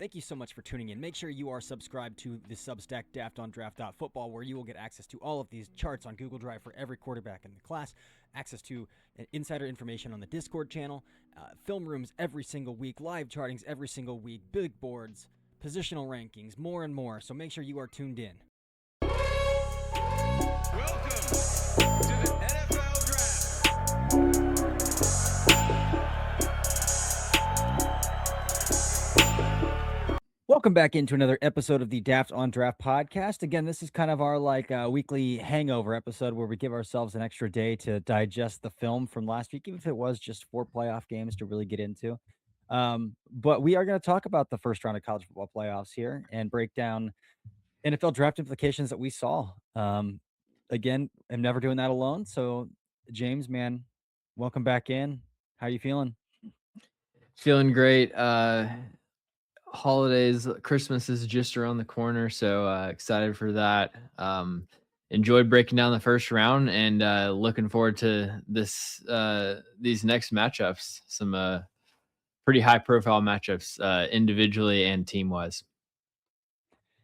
Thank you so much for tuning in. Make sure you are subscribed to the Substack DaftOnDraft.football, where you will get access to all of these charts on Google Drive for every quarterback in the class, access to insider information on the Discord channel, film rooms every single week, live chartings every single week, big boards, positional rankings, more and more. So make sure you are tuned in. Welcome to the NFL Draft. Welcome back into another episode of the Daft on Draft podcast. Again, this is kind of our weekly hangover episode where we give ourselves an extra day to digest the film from last week, even if it was just 4 playoff games to really get into. But we are going to talk about the first round of college football playoffs here and break down NFL draft implications that we saw. Again, I'm never doing that alone. So, James, man, welcome back in. How are you feeling? Feeling great. Holidays, Christmas is just around the corner, so excited for that. Enjoyed breaking down the first round and looking forward to these next matchups. Some pretty high profile matchups individually and team wise.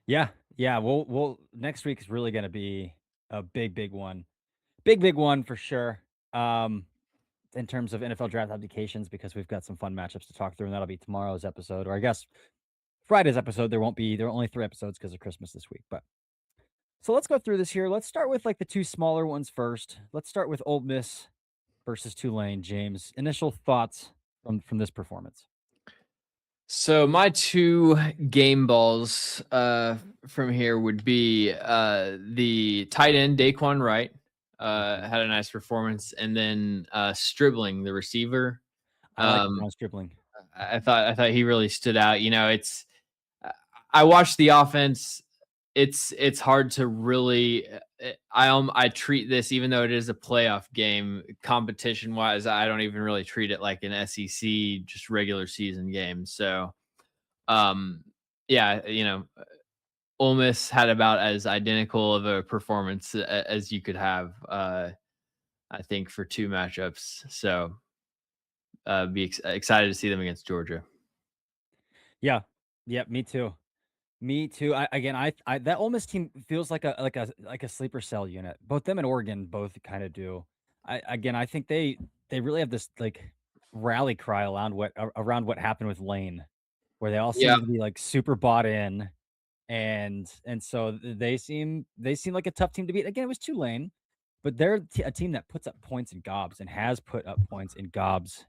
Yeah. We'll next week is really going to be a big one. Big one for sure. In terms of NFL draft applications, because we've got some fun matchups to talk through, and that'll be tomorrow's episode, or I guess Friday's episode. There are only 3 episodes because of Christmas this week. But so let's go through this here. Let's start with the 2 smaller ones first. Let's start with Ole Miss versus Tulane. James, initial thoughts from this performance. So my 2 game balls from here would be the tight end Daquan Wright. Had a nice performance, and then Stribling, the receiver. I like Stribling. I thought he really stood out. I watched the offense. It's hard to really. I treat this, even though it is a playoff game, competition wise, I don't even really treat it like an SEC just regular season game. So, Ole Miss had about as identical of a performance as you could have, I think, for 2 matchups. So be excited to see them against Georgia. Yeah, me too. I that Ole Miss team feels like a sleeper cell unit. Both them and Oregon both kind of do. I think they really have this rally cry around what happened with Lane, where they all seem to be super bought in. And so they seem like a tough team to beat. Again, it was Tulane, but they're a team that puts up points in gobs and has put up points in gobs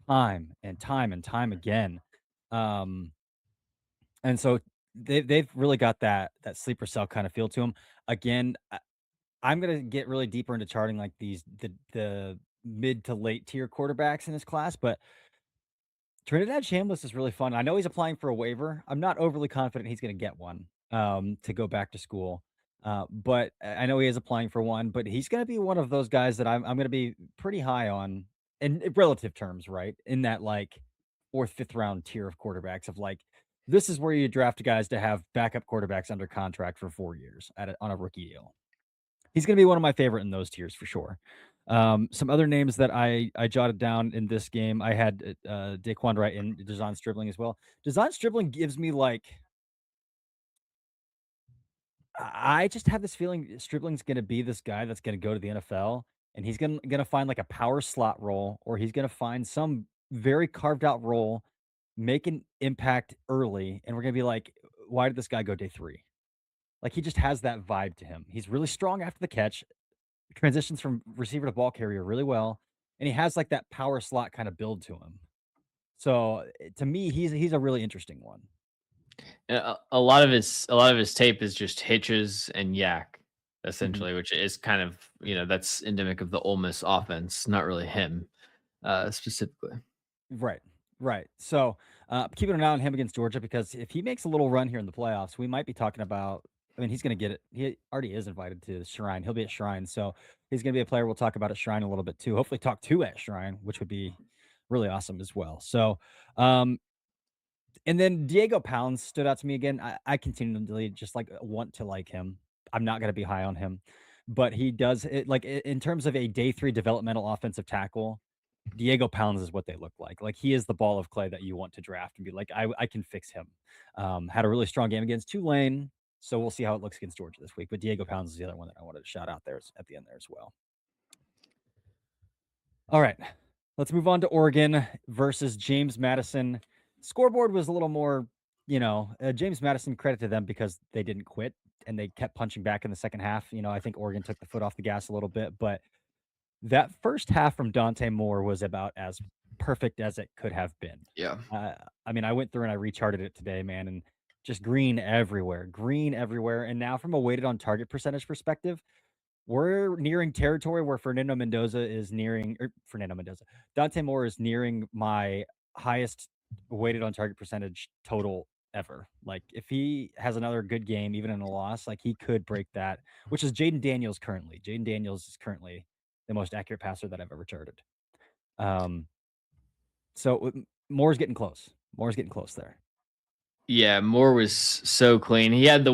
time and time again. And so they've really got that sleeper cell kind of feel to them. Again, I'm gonna get really deeper into charting like the mid to late tier quarterbacks in this class, but Trinidad Chambliss is really fun. I know he's applying for a waiver. I'm not overly confident he's going to get one to go back to school. But I know he is applying for one, but he's going to be one of those guys that I'm going to be pretty high on in relative terms, right? In that 4th, 5th round tier of quarterbacks of this is where you draft guys to have backup quarterbacks under contract for 4 years on a rookie deal. He's going to be one of my favorite in those tiers for sure. Some other names that I jotted down in this game, I had Daquan Wright and De'Zhaun Stribling as well. De'Zhaun Stribling gives me I just have this feeling Stribling's going to be this guy that's going to go to the NFL, and he's going to find a power slot role, or he's going to find some very carved out role, make an impact early, and we're going to be why did this guy go day 3? He just has that vibe to him. He's really strong after the catch, transitions from receiver to ball carrier really well, and he has that power slot kind of build to him. So to me, he's a really interesting one. A lot of his tape is just hitches and yak, essentially, which is kind of that's endemic of the Ole Miss offense, not really him specifically. Right. So keeping an eye on him against Georgia, because if he makes a little run here in the playoffs, we might be talking about. I mean, he's going to get it. He already is invited to Shrine. He'll be at Shrine, so he's going to be a player we'll talk about at Shrine a little bit too. Hopefully, talk to at Shrine, which would be really awesome as well. So, and then Diego Pounds stood out to me again. I continually just want to like him. I'm not going to be high on him, but he does it in terms of a day 3 developmental offensive tackle. Diego Pounds is what they look like. Like, he is the ball of clay that you want to draft and be like, I can fix him. Had a really strong game against Tulane, so we'll see how it looks against Georgia this week. But Diego Pounds is the other one that I wanted to shout out there at the end there as well. All right, let's move on to Oregon versus James Madison. Scoreboard was a little more, James Madison, credit to them because they didn't quit and they kept punching back in the second half. I think Oregon took the foot off the gas a little bit, but that first half from Dante Moore was about as perfect as it could have been. Yeah. I mean, I went through and I recharted it today, man, and just green everywhere. And now, from a weighted on target percentage perspective, we're nearing territory where Fernando Mendoza, Dante Moore is nearing my highest weighted on target percentage total ever. Like, if he has another good game, even in a loss, like, he could break that, which is Jaden Daniels currently. Jaden Daniels is currently the most accurate passer that I've ever charted. Um, so Moore's getting close. Moore's getting close there. Yeah, Moore was so clean. He had the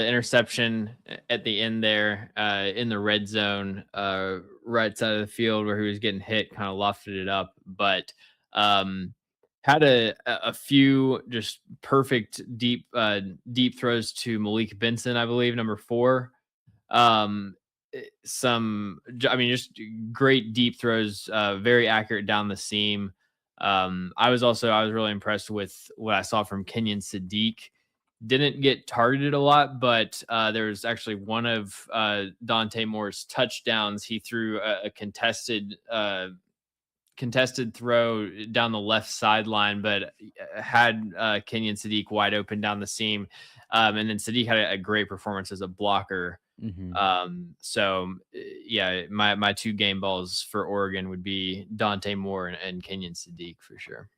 interception at the end there, in the red zone, right side of the field where he was getting hit, kind of lofted it up, but um, had a few just perfect deep throws to Malik Benson, I believe, number 4. I mean, just great deep throws, very accurate down the seam. I was really impressed with what I saw from Kenyon Sadiq. Didn't get targeted a lot, but there was actually one of Dante Moore's touchdowns. He threw a contested throw down the left sideline, but had Kenyon Sadiq wide open down the seam. And then Sadiq had a great performance as a blocker. Hmm. Yeah, my 2 game balls for Oregon would be Dante Moore and Kenyon Sadiq for sure.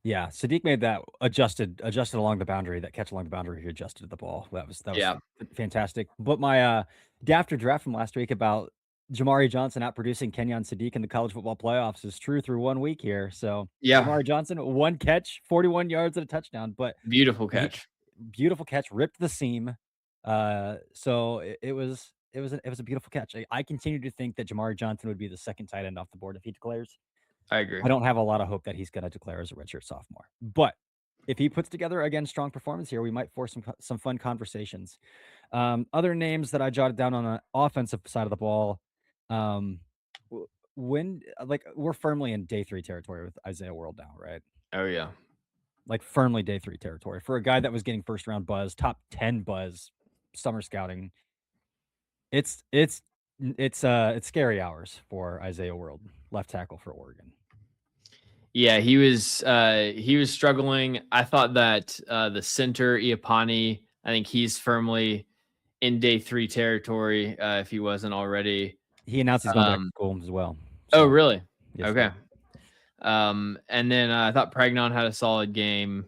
Yeah, Sadiq made that adjusted along the boundary. That catch along the boundary, he adjusted the ball. That was Yeah, fantastic. But my after draft from last week about Jamari Johnson outproducing Kenyon Sadiq in the college football playoffs is true through 1 week here. So yeah, Jamari Johnson, 1 catch, 41 yards and a touchdown. But beautiful he catch. beautiful catch, ripped the seam. So it was a beautiful catch. I continue to think that Jamari Johnson would be the second tight end off the board if he declares. I agree. I don't have a lot of hope that he's gonna declare as a redshirt sophomore, but if he puts together, again, strong performance here, we might force some fun conversations. Other names that I jotted down on the offensive side of the ball, um, we're firmly in day 3 territory with Isaiah World now, right? Oh yeah, Like, firmly day 3 territory. For a guy that was getting first round buzz, top 10 buzz, summer scouting, it's scary hours for Isaiah World, left tackle for Oregon. yeah. He was struggling. I thought that the center Iapani, I think he's firmly in day 3 territory, if he wasn't already. He announced he's going back to Um, school as well. oh So, really? yes, Okay. sir. And then I thought Pregnon had a solid game.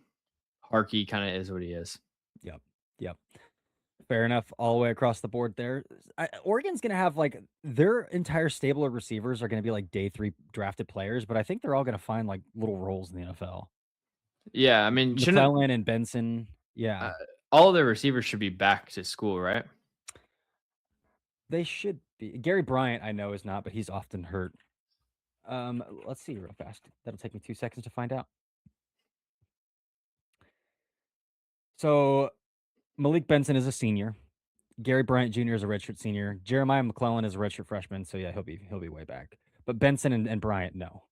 Harkey kind of is what he is. Yep. Yep. Fair enough. All the way across the board there. Oregon's going to have like their entire stable of receivers are going to be like day 3 drafted players, but I think they're all going to find like little roles in the NFL. Yeah, I mean, shouldn't McClellan and Benson. uh, Yeah, all of the receivers should be back to school, right? they should be. Gary Bryant, I know, is not, but he's often hurt. Let's see real fast. That'll take me 2 seconds to find out. So Malik Benson is a senior. Gary Bryant Jr. is a redshirt senior. Jeremiah McClellan is a redshirt freshman. So yeah, he'll be way back. But Benson and Bryant, no.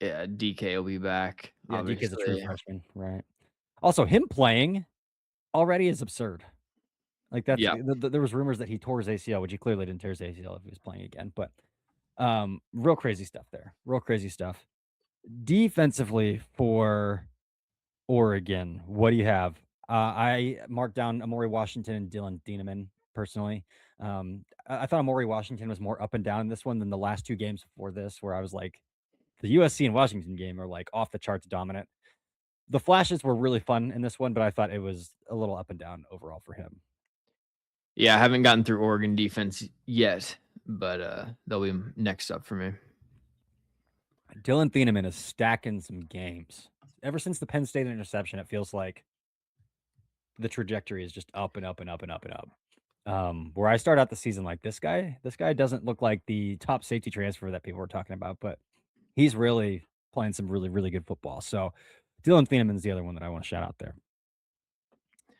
Yeah, DK will be back, Yeah, DK's a true obviously. freshman, right? Also, him playing already is absurd. Like, Yeah. there was rumors that he tore his ACL, which he clearly didn't tear his ACL if he was playing again. But real crazy stuff there. Real crazy stuff. Defensively for Oregon, what do you have? I marked down Amori Washington and Dylan Dieneman personally. I thought Amori Washington was more up and down in this one than the last 2 games before this, where I was like, the USC and Washington game are like off the charts dominant. The flashes were really fun in this one, but I thought it was a little up and down overall for him. Yeah, I haven't gotten through Oregon defense yet, but they'll be next up for me. Dylan Thieneman is stacking some games. Ever since the Penn State interception, it feels like the trajectory is just up and up and up and up and up. Where I start out the season like this guy doesn't look like the top safety transfer that people were talking about, but he's really playing some really, really good football. So Dylan Thieneman's the other one that I want to shout out there.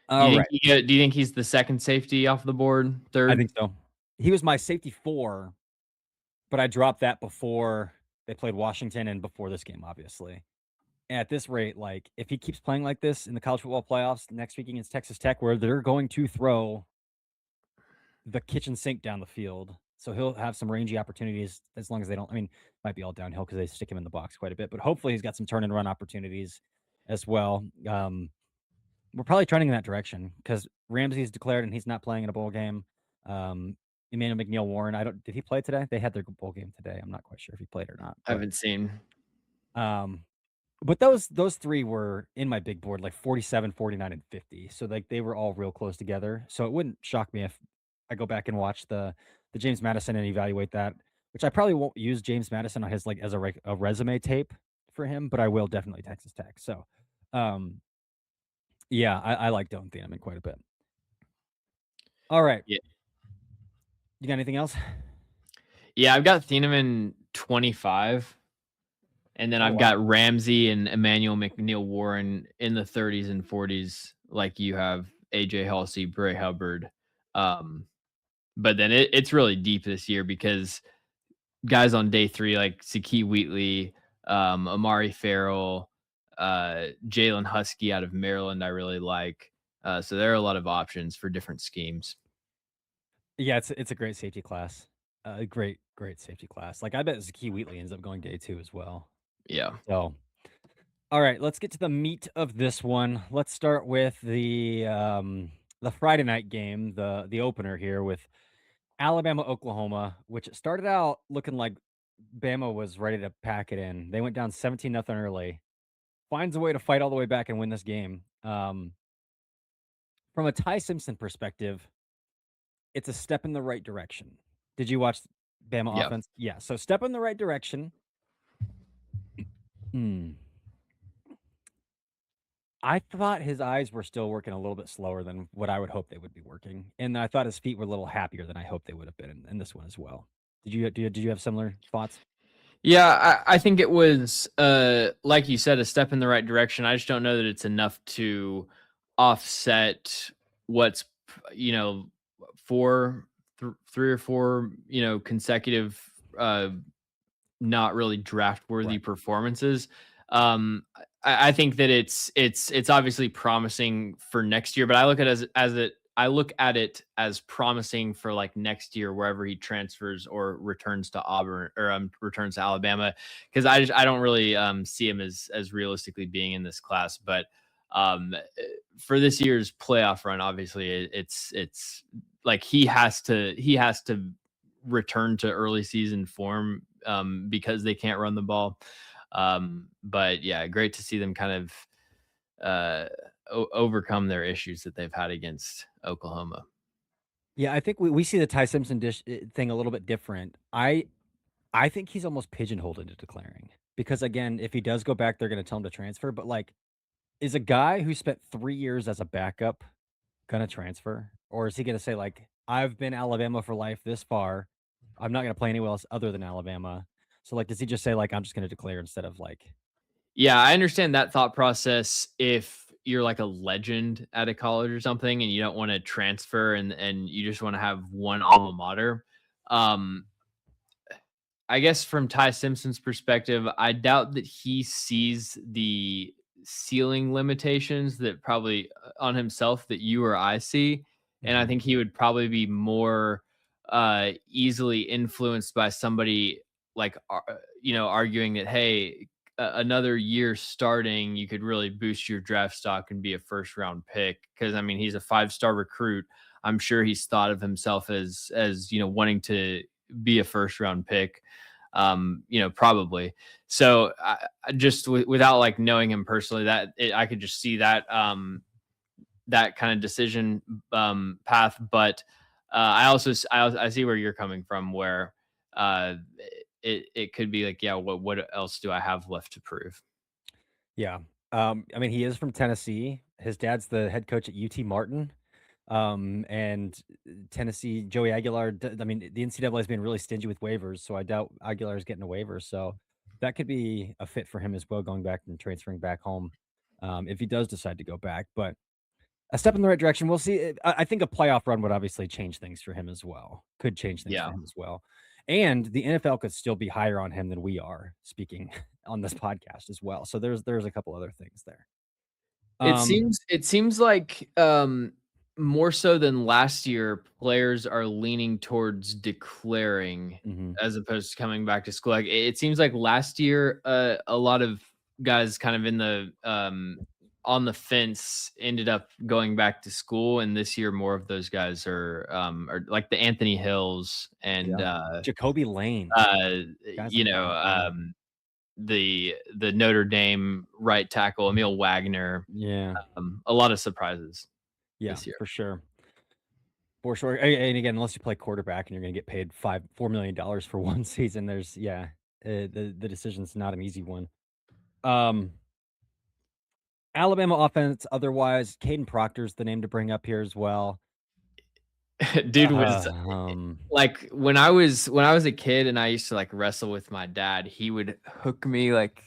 Do All you think right. do you think he's the second safety off the board? I Third? think so. He was my safety 4, but I dropped that before they played Washington and before this game, obviously. And at this rate, like, if he keeps playing like this in the college football playoffs next week against Texas Tech, where they're going to throw the kitchen sink down the field, so he'll have some rangy opportunities as long as they don't. I mean, might be all downhill because they stick him in the box quite a bit, but hopefully he's got some turn and run opportunities as well. We're probably trending in that direction because Ramsey's declared and he's not playing in a bowl game. Um, Emmanuel McNeil Warren, I don't did he play today? They had their bowl game today. I'm not quite sure if he played or not, I haven't seen. um, but those 3 were in my big board, like 47, 49, and 50. So, like, they were all real close together. So it wouldn't shock me if I go back and watch the James Madison and evaluate that, which I probably won't use James Madison on his, like, as a resume tape for him, but I will definitely Texas Tech. So, um, yeah, I like Dylan Thieneman quite a bit. All right. Yeah. You got anything else? Yeah, I've got Thieneman 25, and then Oh, I've wow. got Ramsey and Emmanuel McNeil Warren in the 30s and 40s, like you have AJ Halsey, Bray Hubbard. Um, but then it's really deep this year because guys on day 3 like Saki Wheatley, Amari Farrell, Jalen Husky out of Maryland, I really like. So there are a lot of options for different schemes. Yeah, it's a great safety class. Great safety class. Like, I bet Zakee Wheatley ends up going day 2 as well. Yeah. So, all right, let's get to the meat of this one. Let's start with the Friday night game, the opener here with Alabama, Oklahoma, which it started out looking like Bama was ready to pack it in. They went down 17 nothing early. Finds a way to fight all the way back and win this game. From a Ty Simpson perspective, it's a step in the right direction. Did you watch Bama Yeah. offense? Yeah, so step in the right direction. Hmm. I thought his eyes were still working a little bit slower than what I would hope they would be working, and I thought his feet were a little happier than I hoped they would have been in this one as well. Did you have similar thoughts? Yeah, I think it was like you said, a step in the right direction. I just don't know that it's enough to offset what's you know 3 or 4 consecutive not really draft worthy Right. performances. I think that it's obviously promising for next year, but I look at it as it I look at it as promising for like next year wherever he transfers or returns to Auburn or returns to Alabama because I don't really see him as realistically being in this class, but for this year's playoff run, obviously it's like he has to return to early season form because they can't run the ball. But yeah, great to see them kind of overcome their issues that they've had against Oklahoma. Yeah, I think we see the Ty Simpson thing a little bit different. I think he's almost pigeonholed into declaring because again, if he does go back, they're going to tell him to transfer. But like, is a guy who spent 3 years as a backup gonna transfer, or is he gonna say like, "I've been Alabama for life this far. I'm not gonna play anywhere else other than Alabama." So, like, does he just say like, "I'm just gonna declare," instead of like Yeah, I understand that thought process if you're like a legend at a college or something and you don't want to transfer and you just want to have one alma mater. Um, I guess from Ty Simpson's perspective, I doubt that he sees the ceiling limitations that probably on himself that you or I see. And I Mhm. think he would probably be more easily influenced by somebody like, arguing that, hey, another year starting, you could really boost your draft stock and be a first round pick. Cause I mean, he's a 5-star recruit. I'm sure he's thought of himself as wanting to be a first round pick probably. So I just without like knowing him personally, I could just see that kind of decision path. But I see where you're coming from, where uh, it could be like, yeah, what else do I have left to prove? Yeah. I mean, he is from Tennessee. His dad's the head coach at UT Martin. And Tennessee, Joey Aguilar, I mean, the NCAA has been really stingy with waivers, so I doubt Aguilar is getting a waiver. So that could be a fit for him as well, going back and transferring back home if he does decide to go back. But a step in the right direction. We'll see. I think a playoff run would obviously change things for him as well. Could change things for Yeah. him as well. And the NFL could still be higher on him than we are speaking on this podcast as well. So there's a couple other things there. Um, It seems like, more so than last year, players are leaning towards declaring mhm, as opposed to coming back to school. Like, it seems like last year, a lot of guys kind of in the, on the fence ended up going back to school, and this year more of those guys are like the Anthony Hills and, yeah. Jacoby Lane, guys you like know, that. Yeah. the Notre Dame right tackle, Emil Wagner. Yeah. A lot of surprises Yeah, this year. for sure. For sure. And again, unless you play quarterback and you're gonna get paid $4 million for one season, there's yeah, the decision's not an easy one. Um, Alabama offense, otherwise, Caden Proctor's the name to bring up here as well. Dude was Um, like when I was a kid and I used to like wrestle with my dad, he would hook me like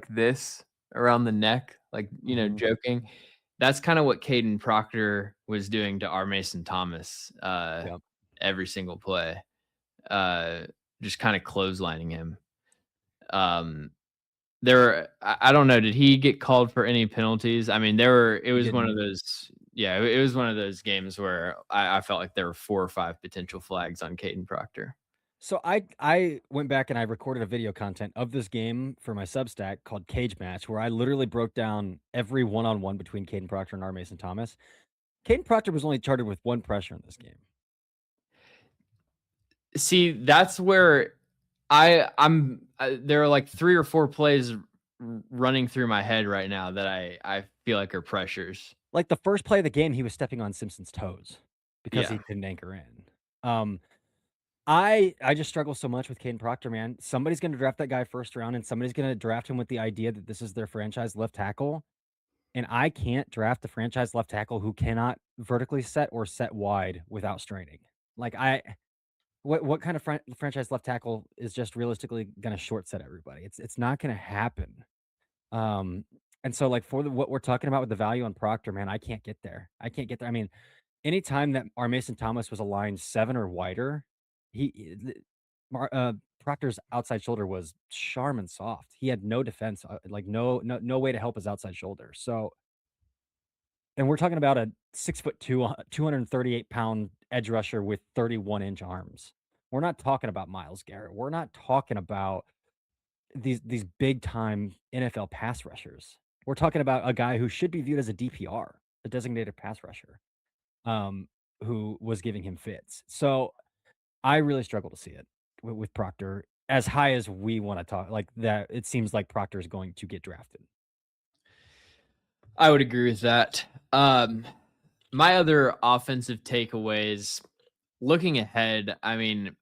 this around the neck, like, mhm, joking. That's kind of what Caden Proctor was doing to our Mason Thomas yep. every single play. Uh just kind of clotheslining him. Um I don't know, did he get called for any penalties? I mean, it He was one of didn't. those yeah, it was one of those games where I felt like there were 4 or 5 potential flags on Caden Proctor. So I went back and I recorded a video content of this game for my Substack called Cage Match, where I literally broke down every one-on-one between Caden Proctor and R. Mason Thomas. Caden Proctor was only charted with 1 pressure in this game. See, that's where there are like 3 or 4 plays running through my head right now that I feel like are pressures. Like, the first play of the game, he was stepping on Simpson's toes because he Yeah. didn't anchor in. I just struggle so much with Caden Proctor, man. Somebody's gonna draft that guy first round, and somebody's gonna draft him with the idea that this is their franchise left tackle, and I can't draft a franchise left tackle who cannot vertically set or set wide without straining. Like, what kind of franchise left tackle is just realistically gonna short set everybody? It's not gonna happen. Um, and so, like, for what we're talking about with the value on Proctor, man, I can't get there. I can't get there. I mean, anytime that our Mason Thomas was aligned 7 or wider, he the Mar Proctor's outside shoulder was Charmin soft. He had no defense, like, no way to help his outside shoulder. So and we're talking about a 6'2", 238-pound edge rusher with 31-inch arms. We're not talking about Myles Garrett. We're not talking about these big time NFL pass rushers. We're talking about a guy who should be viewed as a DPR, a designated pass rusher, um, who was giving him fits. So I really struggle to see it with Proctor as high as we want to talk like that. It seems like Proctor is going to get drafted. I would agree with that. My other offensive takeaways looking ahead, I mean,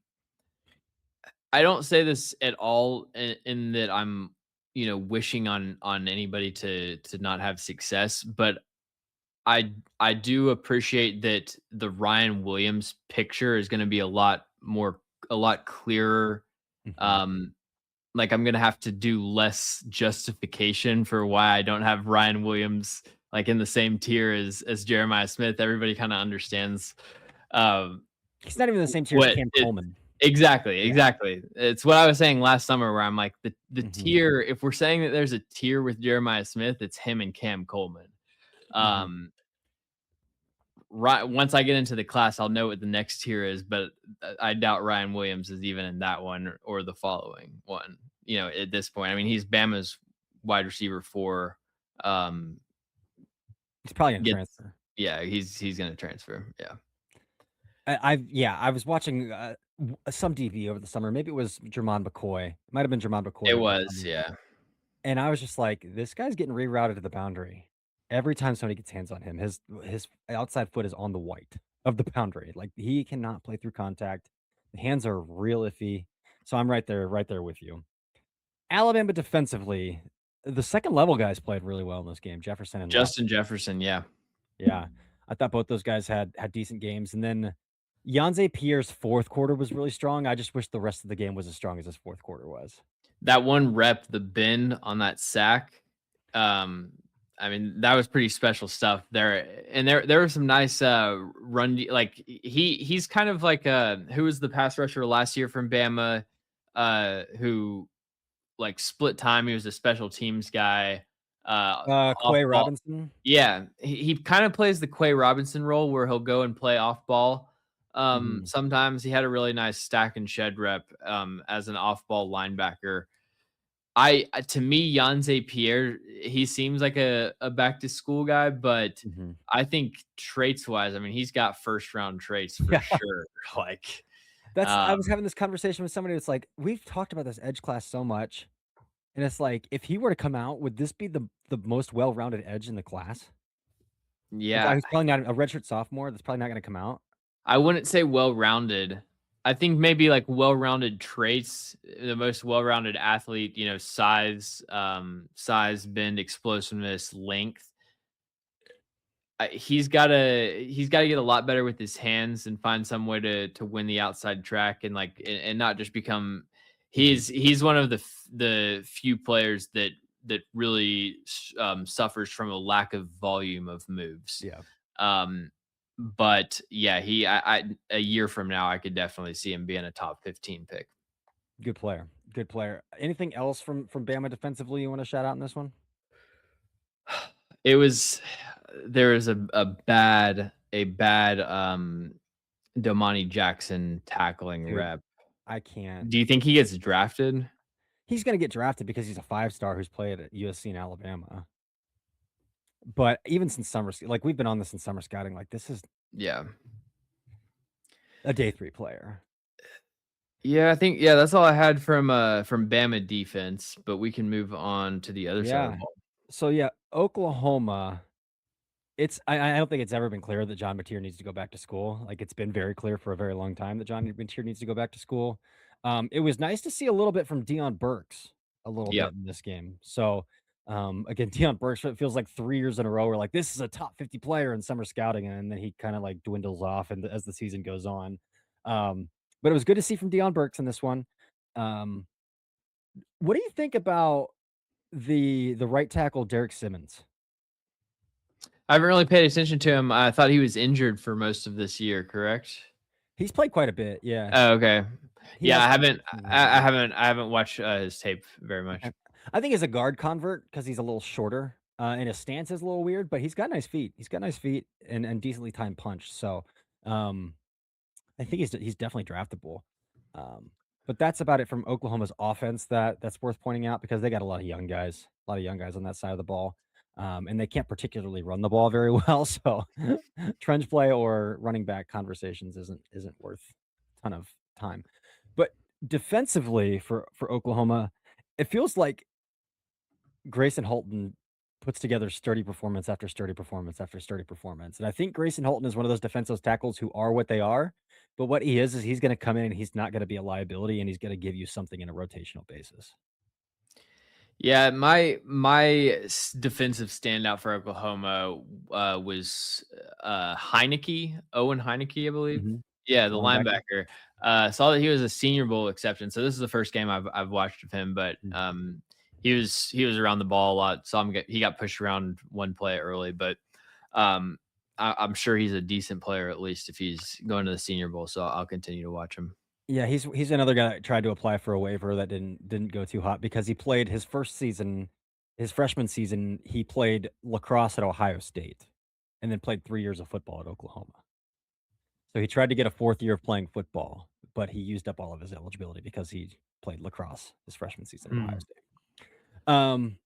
I don't say this at all in that I'm, wishing on anybody to not have success, but I do appreciate that the Ryan Williams picture is going to be a lot clearer. Mhm. Um, like I'm gonna have to do less justification for why I don't have Ryan Williams like in the same tier as Jeremiah Smith. Everybody kind of understands um, He's not even in the same tier as what Cam it Coleman. exactly, Yeah. exactly. It's what I was saying last summer where I'm like the Mhm. tier. If we're saying that there's a tier with Jeremiah Smith, it's him and Cam Coleman. Mhm. Um, right once I get into the class, I'll know what the next tier is, but I doubt Ryan Williams is even in that one or the following one. At this point, I mean, he's Bama's wide receiver 4. Um, He's probably gonna gets transfer. yeah, he's gonna transfer. Yeah, Yeah, I was watching, some DB over the summer. Maybe it was Jermon McCoy. It might have been Jermon McCoy it over the was. summer. Yeah, And I was just like, "This guy's getting rerouted to the boundary. Every time somebody gets hands on him, his outside foot is on the white of the boundary. Like, he cannot play through contact. The hands are real iffy." So I'm right there with you. Alabama defensively, the second level guys played really well in this game, Jefferson and Love. Justin Jefferson. Yeah, Yeah. I thought both those guys had decent games, and then Yonze Pierre's 4th quarter was really strong. I just wish the rest of the game was as strong as his 4th quarter was. That one rep, the bend on that sack, um, I mean, that was pretty special stuff there. And there were some nice like he's kind of like who was the pass rusher last year from Bama, who like split time. He was a special teams guy. Off Quay ball. Robinson? Yeah, he kind of plays the Quay Robinson role where he'll go and play off ball. Mhm. Sometimes he had a really nice stack and shed rep as an off ball linebacker. To me, Yonze Pierre, he seems like a back to school guy, but Mhm. I think traits wise, I mean, he's got first round traits for Yeah. sure. Like, I was um, having this conversation with somebody that's like, "We've talked about this edge class so much," and it's like, if he were to come out, would this be the most well-rounded edge in the class? A guy yeah, who's probably not a redshirt sophomore that's probably not gonna come out? I wouldn't say well rounded. I think maybe like well rounded traits, the most well rounded athlete, size, bend, explosiveness, length. He's gotta get a lot better with his hands and find some way to win the outside track and and not just become Mhm. he's one of the few players that really suffers from a lack of volume of moves. Yeah. Um, but yeah, a year from now I could definitely see him being a top 15 pick. Good player. Good player. Anything else from Bama defensively you wanna shout out in this one? It was there was a bad Domani Jackson tackling Dude, rep. I can't. Do you think he gets drafted? He's gonna get drafted because he's a five-star who's played at USC and Alabama. But even since like, we've been on this in summer scouting, like, this is Yeah. a day 3 player. Yeah, I think yeah, that's all I had from Bama defense, but we can move on to the other side of the Yeah. ball. So, yeah, Oklahoma, I don't think it's ever been clear that John Mateer needs to go back to school. Like, it's been very clear for a very long time that John Mateer needs to go back to school. It was nice to see a little bit from Dion Burks a little Yep. bit in this game. So, again, Dion Burks, it feels like 3 years in a row, we're like, "This is a top 50 player in summer scouting," and then he kinda, like, dwindles off and as the season goes on. Um, but it was good to see from Dion Burks in this one. Um, what do you think about the right tackle, Derek Simmons? I haven't really paid attention to him. I thought he was injured for most of this year, correct? He's played quite a bit, yeah. Oh, okay. He Yeah, has I played haven't I haven't watched his tape very much. okay. I think he's a guard convert because he's a little shorter, and his stance is a little weird, but he's got nice feet. He's got nice feet and decently timed punch, so, um, I think he's definitely draftable. Um, but that's about it from Oklahoma's offense that's worth pointing out because they got a lot of young guys on that side of the ball, and they can't particularly run the ball very well, so trench play or running back conversations isn't worth a ton of time. But defensively for Oklahoma, it feels like Grayson Holton puts together sturdy performance after sturdy performance after sturdy performance. And I think Grayson Holton is one of those defensive tackles who are what they are. But what he is he's going to come in and he's not going to be a liability and he's going to give you something in a rotational basis. Yeah, my defensive standout for Oklahoma was Heineke, Owen Heineke, I believe. Mhm. Yeah, the Linebacker. linebacker. Saw that he was a Senior Bowl exception, so this is the first game I've watched of him. But Mm. he was around the ball a lot. He got pushed around one play early, but um, I'm sure he's a decent player at least if he's going to the Senior Bowl. So I'll continue to watch him. Yeah, he's another guy that tried to apply for a waiver that didn't go too hot because he played his first season, his freshman season, he played lacrosse at Ohio State and then played 3 years of football at Oklahoma. So he tried to get a 4th year of playing football, but he used up all of his eligibility because he played lacrosse his freshman season at Ohio Mm. State. Um,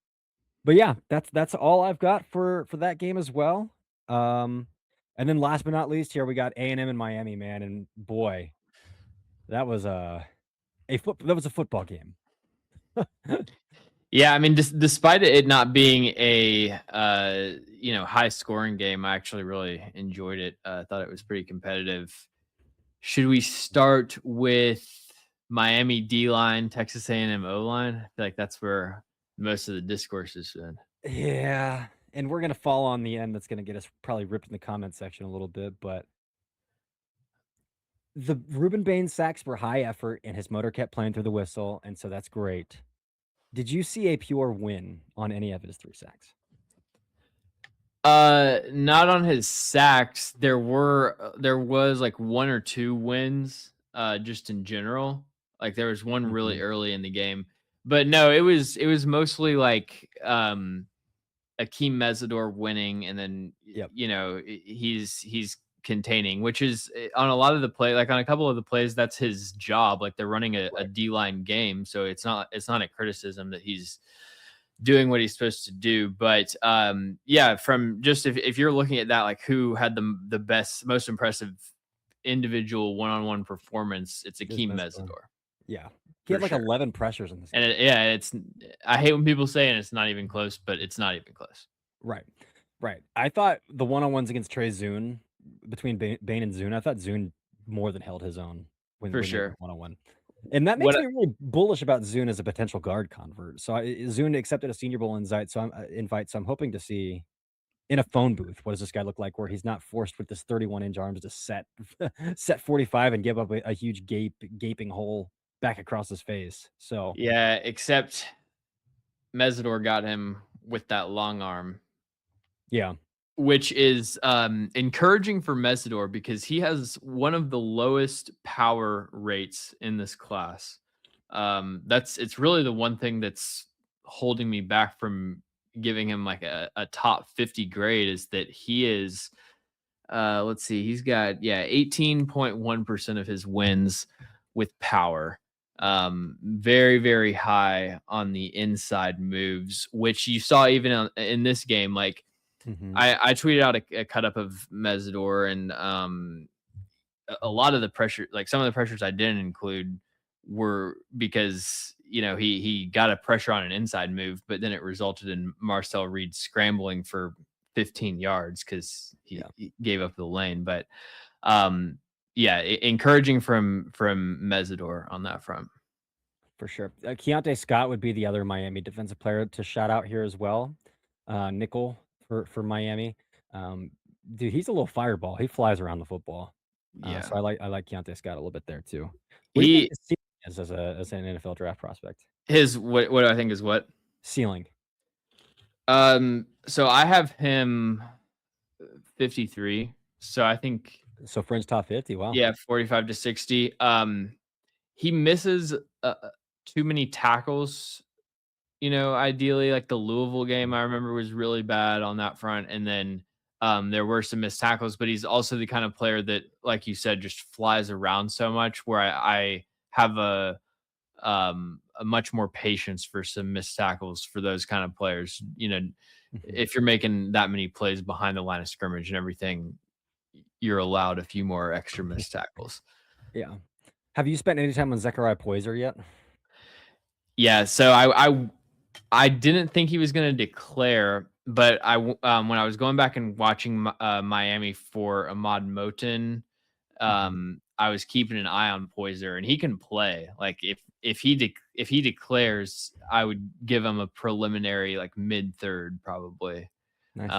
but yeah, that's all I've got for that game as well. Um, and then last but not least, here we got A&M and Miami, man, and boy, that was a football game. Yeah, I mean, despite it not being a high scoring game, I actually really enjoyed it. I thought it was pretty competitive. Should we start with Miami D line, Texas A&M O line? I feel like that's where most of the discourse has been. Yeah, and we're gonna fall on the end that's gonna get us probably ripped in the comment section a little bit, but the Ruben Bain sacks were high effort, and his motor kept playing through the whistle, and so that's great. Did you see a pure win on any of his 3 sacks? Not on his sacks. There was like 1 or 2 wins, just in general. Like there was one really Mhm. early in the game. But no, it was mostly like Akeem Mesidor winning and then Yep. he's containing, which is on a lot of the play, like on a couple of the plays, that's his job. Like they're running a Right. D-line game, so it's not a criticism that he's doing what he's supposed to do. But yeah, from just if you're looking at that, like who had the best, most impressive individual one-on-one performance, it's His Akeem best one. Mesidor Yeah. He had for like sure. 11 pressures in this And game. yeah, I hate when people say and it's not even close, but it's not even close Right. Right. I thought the one-on-ones against Trey Zune between Bane and Zune, I thought Zune more than held his own for when they sure. went one-on-one. And that makes What me really bullish about Zune as a potential guard convert. So Zune accepted a Senior Bowl invite, so I'm hoping to see in a phone booth, what does this guy look like where he's not forced with this 31-inch arms to set set 45 and give up a huge gaping hole back across his face. So, Yeah, except Mesidor got him with that long arm, yeah. which is encouraging for Mesidor because he has one of the lowest power rates in this class. It's really the one thing that's holding me back from giving him like a top 50 grade is that he is let's see, he's got 18.1% of his wins with power. Very, very high on the inside moves, which you saw even in this game. Like Mhm. I tweeted out a cut up of Mesidor and a lot of the pressure, like some of the pressures I didn't include were because he got a pressure on an inside move, but then it resulted in Marcel Reed scrambling for 15 yards because he, Yeah, he gave up the lane. But um, yeah, encouraging from Mesidor on that front. for sure. Keontae Scott would be the other Miami defensive player to shout out here as well. Nickel for Miami. Um, dude, he's a little fireball. He flies around the football. Yeah, So I like Keontae Scott a little bit there too. What do you think he his ceiling is as an NFL draft prospect? his what do I think is what. Ceiling. So I have him 53. So I think So fringe top 50. Wow. yeah, 45 to 60. He misses too many tackles. Ideally, like the Louisville game, I remember was really bad on that front, and then there were some missed tackles. But he's also the kind of player that, like you said, just flies around so much. Where I have a much more patience for some missed tackles for those kind of players. Mhm. If you're making that many plays behind the line of scrimmage and everything, you're allowed a few more extra missed tackles. Yeah. Have you spent any time on Zechariah Poyser yet? Yeah, so I didn't think he was going to declare, but when I was going back and watching Miami for Ahmad Moten, Mhm. I was keeping an eye on Poyser, and he can play. Like if he declares, I would give him a preliminary like mid third probably. Nice.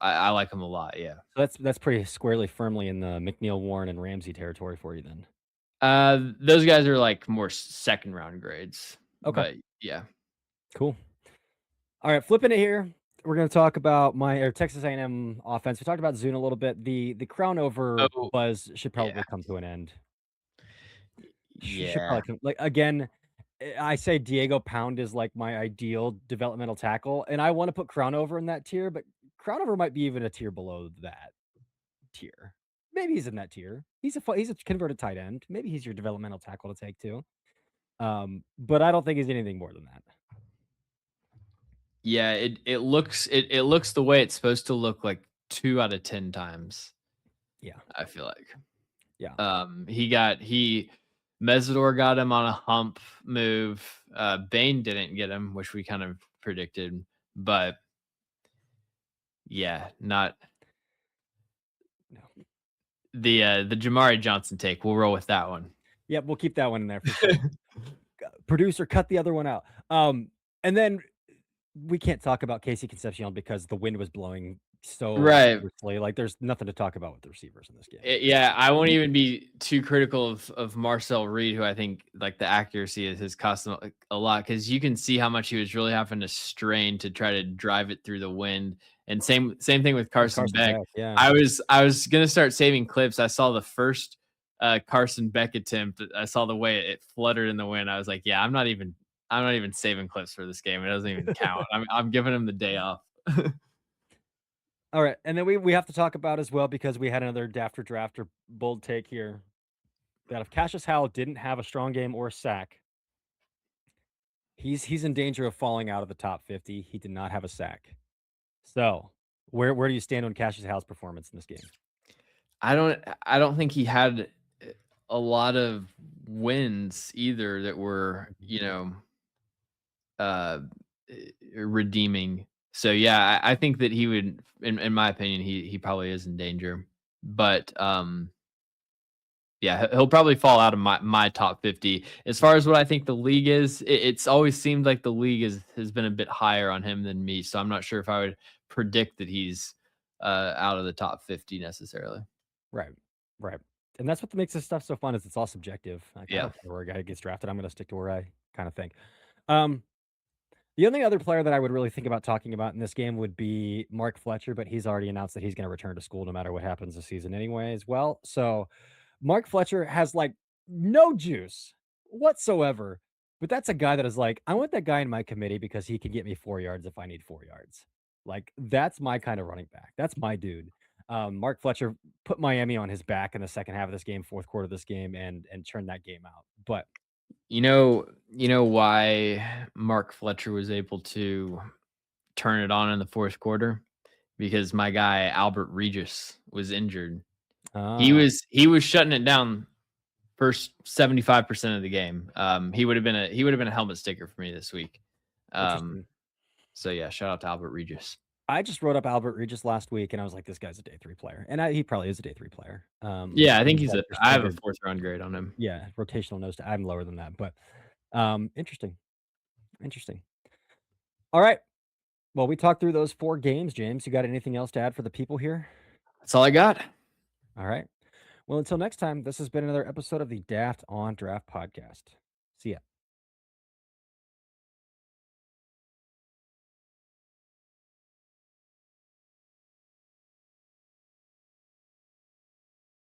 I like him a lot. Yeah. So that's pretty squarely firmly in the McNeil, Warren, and Ramsey territory for you then. Those guys are like more second round grades, Okay, but yeah. cool. All right, flipping it here. We're gonna talk about my or Texas A&M offense. We talked about Zune a little bit. The crown over Oh buzz should yeah, probably come to an end. Should yeah. probably come like again. I say Diego Pound is like my ideal developmental tackle, and I want to put Crown over in that tier, but Crown over might be even a tier below that tier. Maybe he's in that tier. He's a converted tight end. Maybe he's your developmental tackle to take too. But I don't think he's anything more than that. Yeah, it looks the way it's supposed to look like 2 out of 10 times, Yeah, I feel like. yeah. He Mesidor got him on a hump move. Bain didn't get him, which we kind of predicted, but yeah, not No. the Jamari Johnson take. We'll roll with that one. Yep, we'll keep that one in there for sure. Producer, cut the other one out. And then we can't talk about Casey Concepcion because the wind was blowing so Right. fiercely. Like, there's nothing to talk about with the receivers in this game. Yeah, I won't even be too critical of Marcel Reed, who I think like the accuracy is his cost him a lot because you can see how much he was really having to strain to try to drive it through the wind. And same thing with With Carson Carson Beck. Beck, yeah. I was gonna start saving clips. I saw the first Carson Beck attempt. I saw the way it fluttered in the wind. I was like, yeah, I'm not even saving clips for this game. It doesn't even count. I'm giving him the day off. All right, and then we have to talk about as well because we had another dafter drafter bold take here that if Cassius Howell didn't have a strong game or a sack, he's in danger of falling out of the top 50. He did not have a sack. So, where do you stand on Cassius Howell's performance in this game? I don't think he had a lot of wins either that were, uh, redeeming. So yeah, I think that he would, in my opinion, he probably is in danger. But yeah, he'll probably fall out of my top 50. As far as what I think the league is, it's always seemed like the league has been a bit higher on him than me. So I'm not sure if I would predict that he's out of the top 50 necessarily. Right, right, and that's what makes this stuff so fun is it's all subjective. Like, I Yeah. don't care where a guy gets drafted, I'm gonna stick to where I kinda think. Um, the only other player that I would really think about talking about in this game would be Mark Fletcher, but he's already announced that he's gonna return to school no matter what happens this season anyway as well, so Mark Fletcher has, like, no juice whatsoever, but that's a guy that is like, "I want that guy in my committee because he can get me 4 yards if I need 4 yards." Like, that's my kinda running back. That's my dude. Mark Fletcher put Miami on his back in the second half of this game, fourth quarter of this game, and turned that game out, but You know why Mark Fletcher was able to turn it on in the fourth quarter? Because my guy Albert Regis was injured. He Ah, was he was shutting it down first 75% of the game. He would have been a helmet sticker for me this week. Um, interesting. so yeah, shout out to Albert Regis. I just wrote up Albert Regis last week, and I was like, "This guy's a day 3 player," and he probably is a day 3 player. Yeah, I think He's like your I have a standard, fourth round grade on him. yeah, rotational nose to I'm lower than that, but, interesting, interesting. Alright, well, we talked through those 4 games, James. You got anything else to add for the people here? That's all I got. Alright. Well, until next time, this has been another episode of the Daft on Draft podcast. See ya.